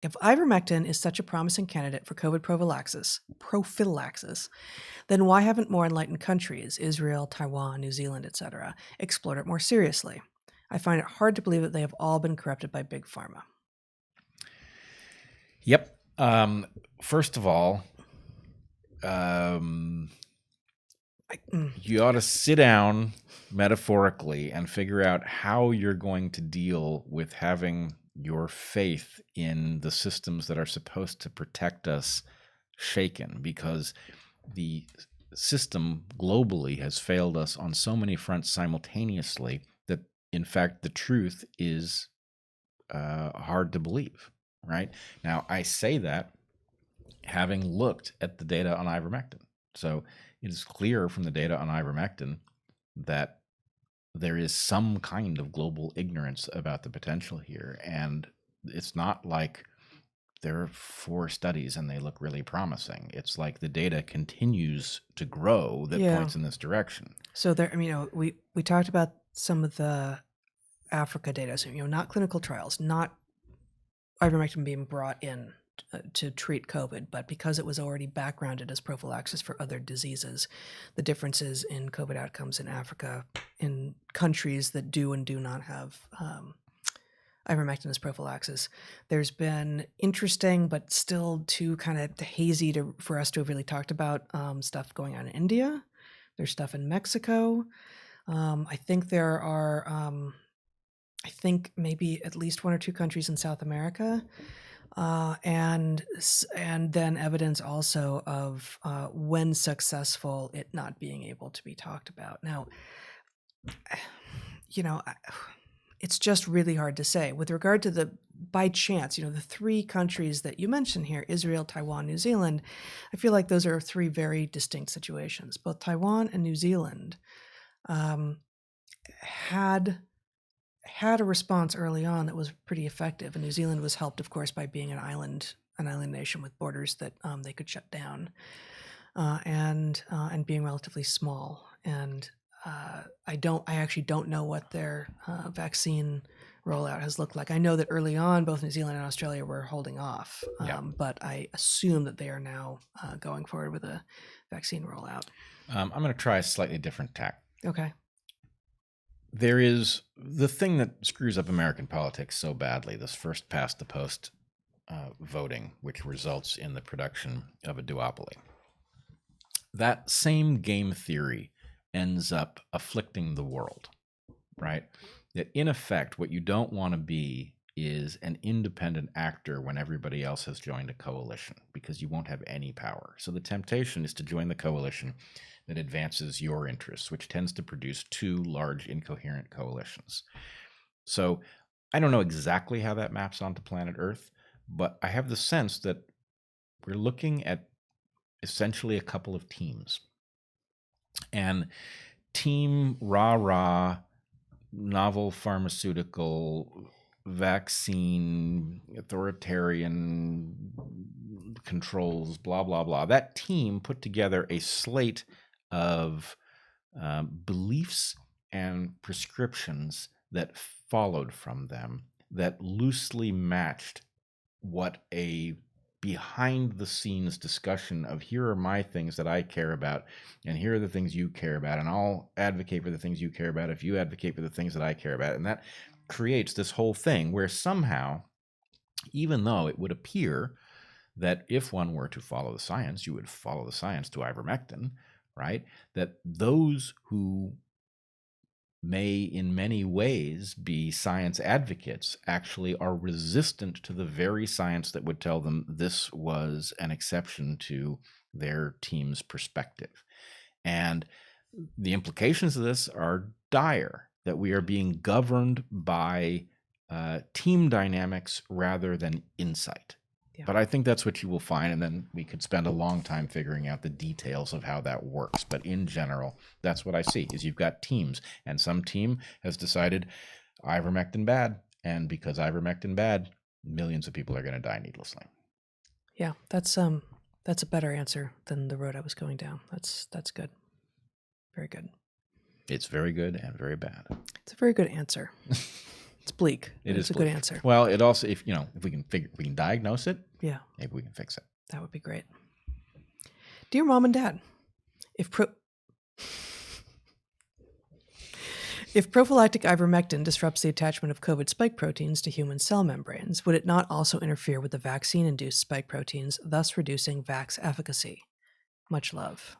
If ivermectin is such a promising candidate for COVID prophylaxis, then why haven't more enlightened countries, Israel, Taiwan, New Zealand, etc., explored it more seriously? I find it hard to believe that they have all been corrupted by big pharma. Yep. First of all, you ought to sit down metaphorically and figure out how you're going to deal with having your faith in the systems that are supposed to protect us shaken, because the system globally has failed us on so many fronts simultaneously that, in fact, the truth is hard to believe. Right now, I say that having looked at the data on ivermectin. So it is clear from the data on ivermectin that there is some kind of global ignorance about the potential here. And it's not like there are 4 studies and they look really promising. It's like the data continues to grow that points in this direction. So there, we talked about some of the Africa data, so, not clinical trials, not ivermectin being brought in to treat COVID, but because it was already backgrounded as prophylaxis for other diseases, the differences in COVID outcomes in Africa, in countries that do and do not have ivermectin as prophylaxis, there's been interesting but still too kind of hazy for us to have really talked about stuff going on in India. There's stuff in Mexico. I think there are, maybe at least 1 or 2 countries in South America. And then evidence also of when successful, it not being able to be talked about. Now, it's just really hard to say. With regard to by chance, the 3 countries that you mentioned here, Israel, Taiwan, New Zealand, I feel like those are 3 very distinct situations. Both Taiwan and New Zealand had a response early on that was pretty effective, and New Zealand was helped, of course, by being an island nation with borders that they could shut down, and being relatively small. And I actually don't know what their vaccine rollout has looked like. I know that early on, both New Zealand and Australia were holding off, but I assume that they are now going forward with a vaccine rollout. I'm going to try a slightly different tack. Okay. There is the thing that screws up American politics so badly, this first past the post voting, which results in the production of a duopoly. That same game theory ends up afflicting the world, right? That in effect, what you don't want to be is an independent actor when everybody else has joined a coalition, because you won't have any power. So the temptation is to join the coalition that advances your interests, which tends to produce 2 large incoherent coalitions. So I don't know exactly how that maps onto planet Earth, but I have the sense that we're looking at essentially a couple of teams. And team rah-rah, novel pharmaceutical, vaccine, authoritarian controls, blah, blah, blah. That team put together a slate of beliefs and prescriptions that followed from them that loosely matched what a behind-the-scenes discussion of, here are my things that I care about, and here are the things you care about, and I'll advocate for the things you care about if you advocate for the things that I care about. And that creates this whole thing where somehow, even though it would appear that if one were to follow the science, you would follow the science to ivermectin, right? That those who may in many ways be science advocates actually are resistant to the very science that would tell them this was an exception to their team's perspective. And the implications of this are dire, that we are being governed by team dynamics rather than insight. Yeah. But I think that's what you will find, and then we could spend a long time figuring out the details of how that works. But in general, that's what I see, is you've got teams, and some team has decided ivermectin bad, and because ivermectin bad, millions of people are going to die needlessly. Yeah, that's a better answer than the road I was going down. That's good. Very good. It's very good and very bad. It's a very good answer. It's It's bleak. It is a good bleak. answer. Well, it also, if we can diagnose it, Yeah, maybe we can fix it. that would be great. Dear Mom and Dad, if prophylactic ivermectin disrupts the attachment of COVID spike proteins to human cell membranes, would it not also interfere with the vaccine-induced spike proteins, thus reducing vax efficacy? Much love.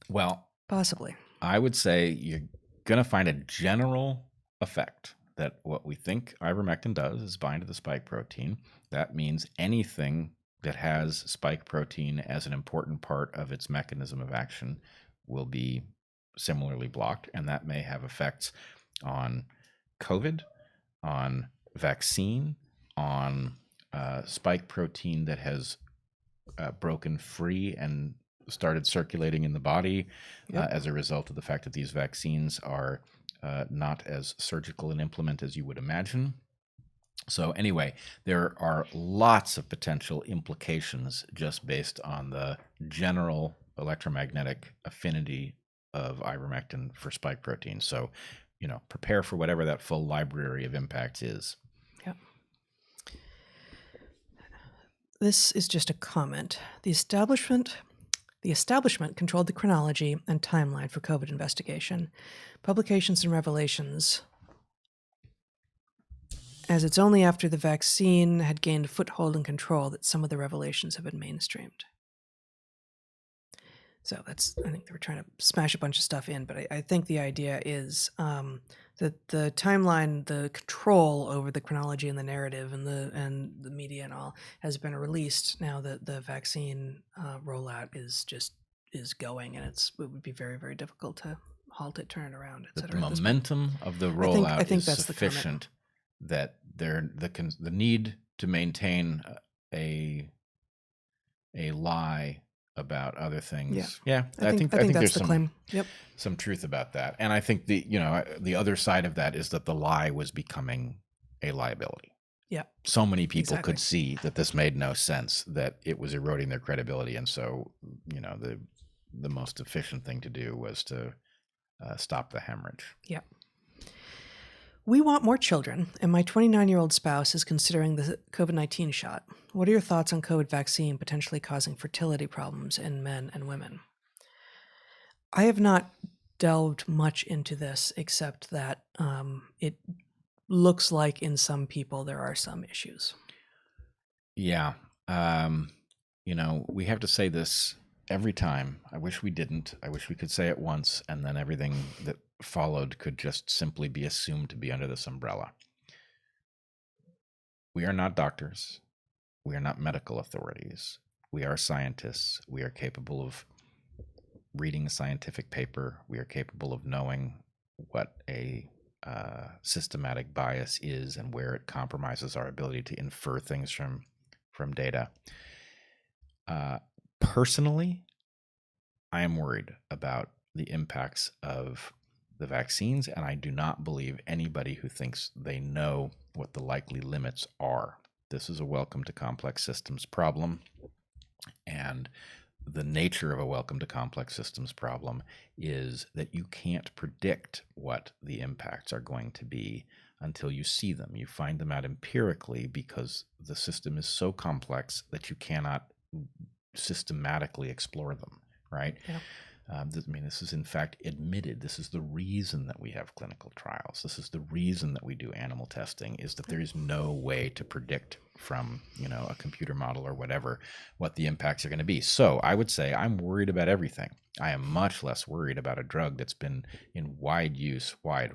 Well, possibly. I would say you're going to find a general effect that what we think ivermectin does is bind to the spike protein. That means anything that has spike protein as an important part of its mechanism of action will be similarly blocked, and that may have effects on COVID, on vaccine, on spike protein that has broken free and started circulating in the body as a result of the fact that these vaccines are not as surgical an implement as you would imagine. So anyway, there are lots of potential implications just based on the general electromagnetic affinity of ivermectin for spike protein. So, prepare for whatever that full library of impacts is. Yeah. This is just a comment. The establishment controlled the chronology and timeline for COVID investigation, publications and revelations, as it's only after the vaccine had gained a foothold and control that some of the revelations have been mainstreamed. So I think they were trying to smash a bunch of stuff in, but I think the idea is that the timeline, the control over the chronology and the narrative and the media and all has been released now that the vaccine rollout is going, and it would be very, very difficult to halt it, turn it around, et cetera. The momentum of the rollout is that's sufficient that the need to maintain a lie about other things. Yeah, I think that's there's the claim. Yep. Some truth about that. And I think the other side of that is that the lie was becoming a liability. Yeah. So many people could see that this made no sense, that it was eroding their credibility. And so, the most efficient thing to do was to stop the hemorrhage. Yeah. We want more children, and my 29-year-old spouse is considering the COVID-19 shot. What are your thoughts on COVID vaccine potentially causing fertility problems in men and women? I have not delved much into this, except that it looks like in some people there are some issues. Yeah. We have to say this every time. I wish we didn't. I wish we could say it once, and then everything that followed could just simply be assumed to be under this umbrella. We are not doctors. We are not medical authorities. We are scientists. We are capable of reading a scientific paper. We are capable of knowing what a systematic bias is and where it compromises our ability to infer things from data. Personally, I am worried about the impacts of the vaccines, and I do not believe anybody who thinks they know what the likely limits are. This is a welcome to complex systems problem, and the nature of a welcome to complex systems problem is that you can't predict what the impacts are going to be until you see them. You find them out empirically because the system is so complex that you cannot systematically explore them, right? Yeah. This is in fact admitted. This is the reason that we have clinical trials. This is the reason that we do animal testing, is that there is no way to predict from, a computer model or whatever, what the impacts are going to be. So I would say I'm worried about everything. I am much less worried about a drug that's been in wide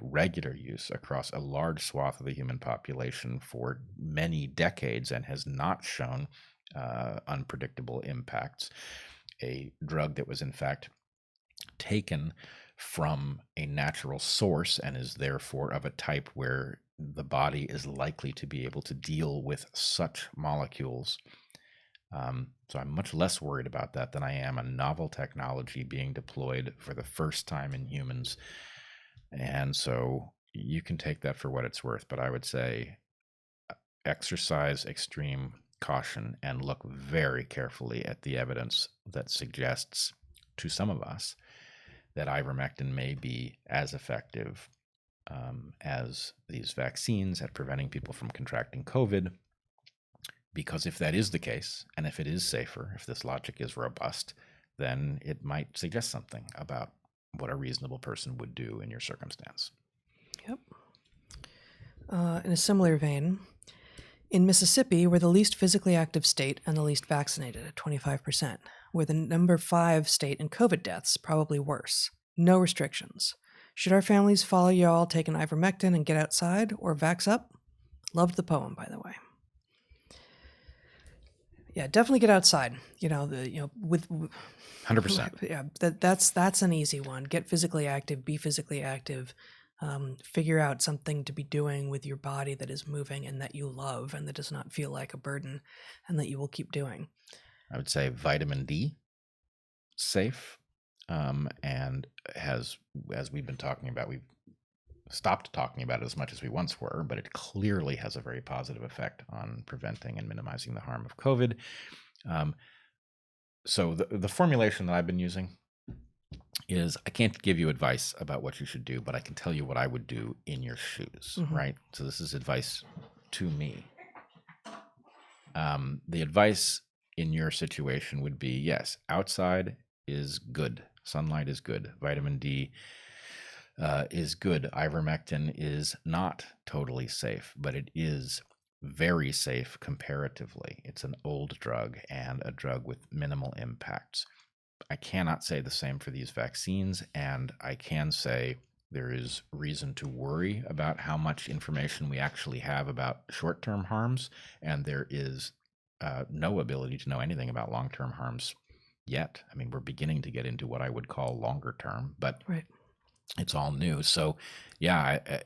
regular use across a large swath of the human population for many decades and has not shown unpredictable impacts. A drug that was in fact taken from a natural source and is therefore of a type where the body is likely to be able to deal with such molecules. So I'm much less worried about that than I am a novel technology being deployed for the first time in humans. And so you can take that for what it's worth, but I would say exercise extreme caution and look very carefully at the evidence that suggests to some of us that ivermectin may be as effective as these vaccines at preventing people from contracting COVID. Because if that is the case, and if it is safer, if this logic is robust, then it might suggest something about what a reasonable person would do in your circumstance. Yep. In a similar vein, in Mississippi, we're the least physically active state and the least vaccinated at 25%. We're the number 5 state in COVID deaths, probably worse. No restrictions. Should our families follow y'all, take an ivermectin and get outside, or vax up? Loved the poem, by the way. Yeah, definitely get outside. With 100%. Yeah, that's an easy one. Get physically active, be physically active. Figure out something to be doing with your body that is moving and that you love and that does not feel like a burden and that you will keep doing. I would say vitamin D, safe, and as we've been talking about, we've stopped talking about it as much as we once were, but it clearly has a very positive effect on preventing and minimizing the harm of COVID. So the formulation that I've been using is, I can't give you advice about what you should do, but I can tell you what I would do in your shoes, right? So this is advice to me. The advice in your situation would be, yes, outside is good. Sunlight is good. Vitamin D is good. Ivermectin is not totally safe, but it is very safe comparatively. It's an old drug and a drug with minimal impacts. I cannot say the same for these vaccines, and I can say there is reason to worry about how much information we actually have about short-term harms, and there is no ability to know anything about long-term harms yet. I mean, we're beginning to get into what I would call longer term, but right. It's all new. So, yeah, I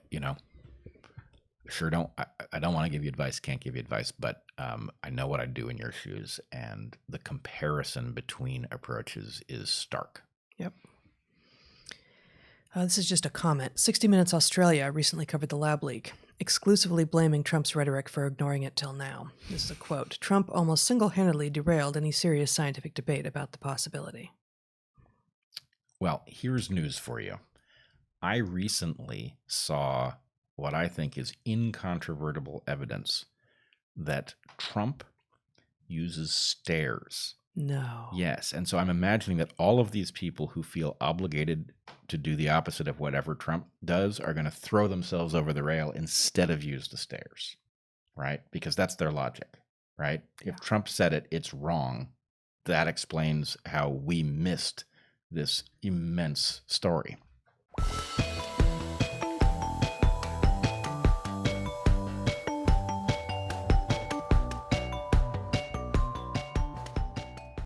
don't want to give you advice, can't give you advice, but I know what I'd do in your shoes, and the comparison between approaches is stark. Yep. This is just a comment. 60 Minutes Australia recently covered the lab leak, exclusively blaming Trump's rhetoric for ignoring it till now. This is a quote. Trump almost single-handedly derailed any serious scientific debate about the possibility. Well, here's news for you. I recently saw what I think is incontrovertible evidence that Trump uses stairs. No. Yes. And so I'm imagining that all of these people who feel obligated to do the opposite of whatever Trump does are going to throw themselves over the rail instead of use the stairs, right? Because that's their logic, right? Yeah. If Trump said it, it's wrong. That explains how we missed this immense story.